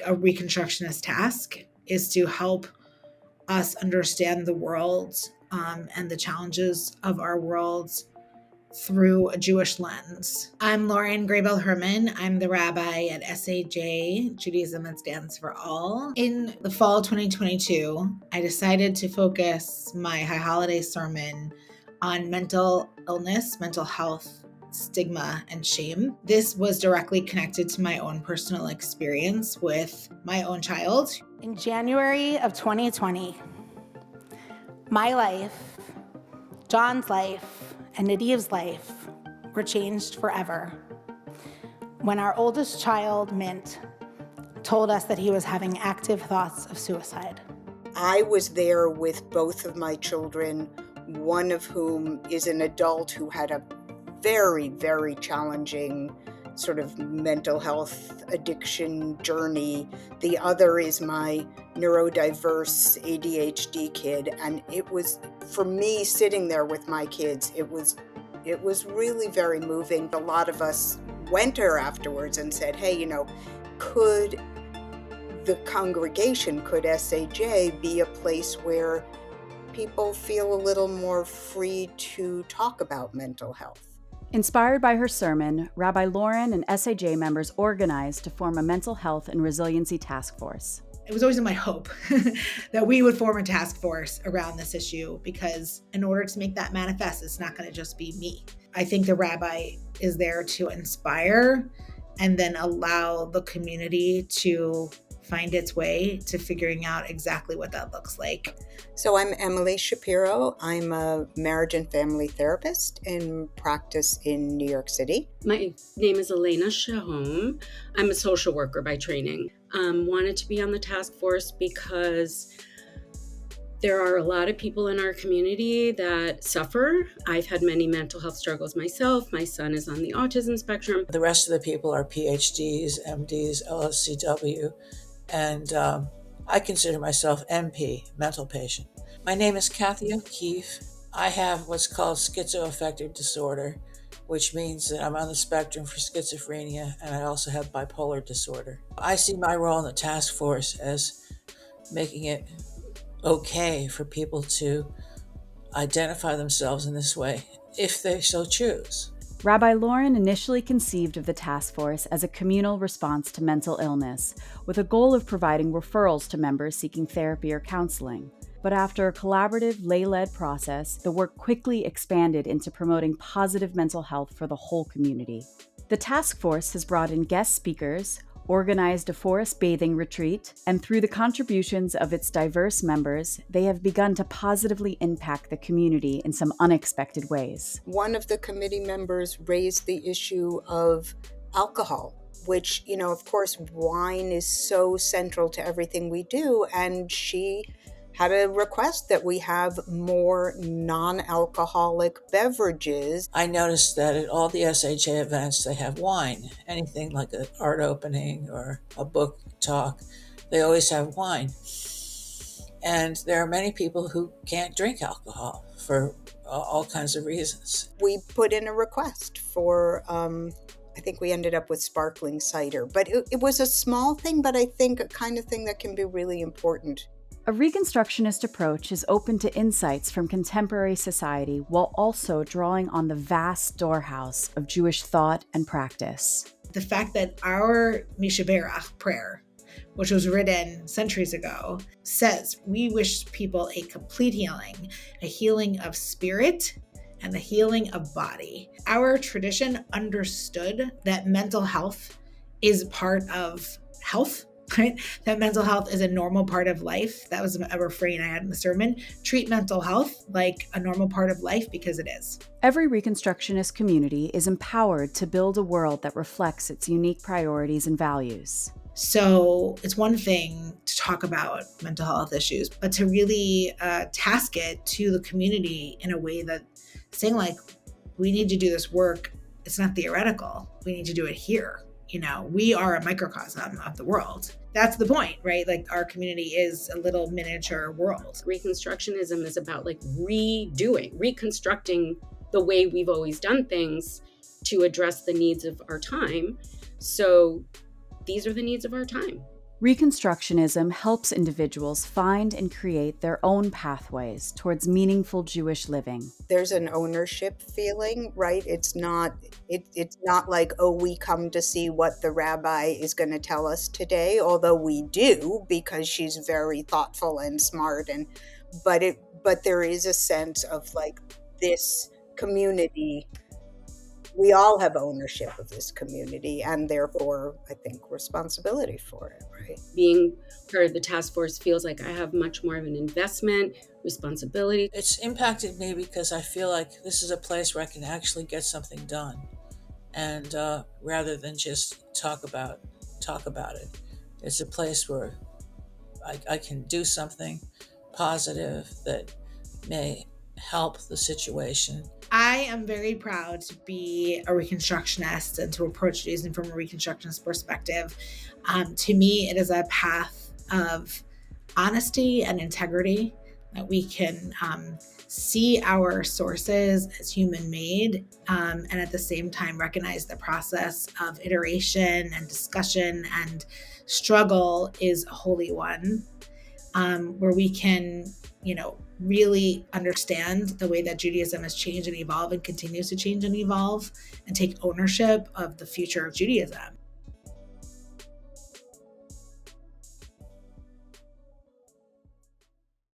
a Reconstructionist task is to help us understand the world and the challenges of our world through a Jewish lens. I'm Lauren Graybell Herman. I'm the rabbi at SAJ, Judaism That Stands for All. In the fall of 2022, I decided to focus my high holiday sermon on mental illness, mental health, stigma, and shame. This was directly connected to my own personal experience with my own child. In January of 2020, my life, John's life, and Nadiv's life were changed forever when our oldest child, Mint, told us that he was having active thoughts of suicide. I was there with both of my children, one of whom is an adult who had a very, very challenging sort of mental health addiction journey. The other is my neurodiverse ADHD kid. And it was, for me, sitting there with my kids, it was really very moving. A lot of us went to her afterwards and said, hey, could the congregation, could SAJ be a place where people feel a little more free to talk about mental health? Inspired by her sermon, Rabbi Lauren and SAJ members organized to form a mental health and resiliency task force. It was always in my hope that we would form a task force around this issue, because in order to make that manifest, it's not going to just be me. I think the rabbi is there to inspire and then allow the community to find its way to figuring out exactly what that looks like. So I'm Emily Shapiro. I'm a marriage and family therapist in practice in New York City. My name is Elena Shahom. I'm a social worker by training. Wanted to be on the task force because there are a lot of people in our community that suffer. I've had many mental health struggles myself. My son is on the autism spectrum. The rest of the people are PhDs, MDs, LSCW, and I consider myself MP, mental patient. My name is Kathy O'Keefe. I have what's called schizoaffective disorder, which means that I'm on the spectrum for schizophrenia, and I also have bipolar disorder. I see my role in the task force as making it okay for people to identify themselves in this way, if they so choose. Rabbi Lauren initially conceived of the task force as a communal response to mental illness, with a goal of providing referrals to members seeking therapy or counseling. But after a collaborative, lay-led process, the work quickly expanded into promoting positive mental health for the whole community. The task force has brought in guest speakers, organized a forest bathing retreat, and through the contributions of its diverse members, they have begun to positively impact the community in some unexpected ways. One of the committee members raised the issue of alcohol, which, of course, wine is so central to everything we do, and she had a request that we have more non-alcoholic beverages. I noticed that at all the SHA events, they have wine. Anything like an art opening or a book talk, they always have wine. And there are many people who can't drink alcohol for all kinds of reasons. We put in a request for, I think we ended up with sparkling cider. But it was a small thing, but I think a kind of thing that can be really important. A Reconstructionist approach is open to insights from contemporary society while also drawing on the vast storehouse of Jewish thought and practice. The fact that our Mishaberach prayer, which was written centuries ago, says we wish people a complete healing, a healing of spirit and the healing of body. Our tradition understood that mental health is part of health. Right? That mental health is a normal part of life. That was a refrain I had in the sermon. Treat mental health like a normal part of life, because it is. Every Reconstructionist community is empowered to build a world that reflects its unique priorities and values. So it's one thing to talk about mental health issues, but to really task it to the community in a way that saying like, we need to do this work. It's not theoretical. We need to do it here. We are a microcosm of the world. That's the point, right? Like our community is a little miniature world. Reconstructionism is about reconstructing the way we've always done things to address the needs of our time. So these are the needs of our time. Reconstructionism helps individuals find and create their own pathways towards meaningful Jewish living. There's an ownership feeling, right? It's not like, oh, we come to see what the rabbi is going to tell us today, although we do, because she's very thoughtful and smart, but there is a sense of like, this community, we all have ownership of this community, and therefore I think responsibility for it, right? Being part of the task force feels like I have much more of an investment, responsibility. It's impacted me because I feel like this is a place where I can actually get something done, and rather than just talk about it, it's a place where I can do something positive that may help the situation. I am very proud to be a Reconstructionist and to approach Judaism from a Reconstructionist perspective. To me, it is a path of honesty and integrity, that we can see our sources as human-made, and at the same time recognize the process of iteration and discussion and struggle is a holy one, where we can, really understand the way that Judaism has changed and evolved and continues to change and evolve, and take ownership of the future of Judaism.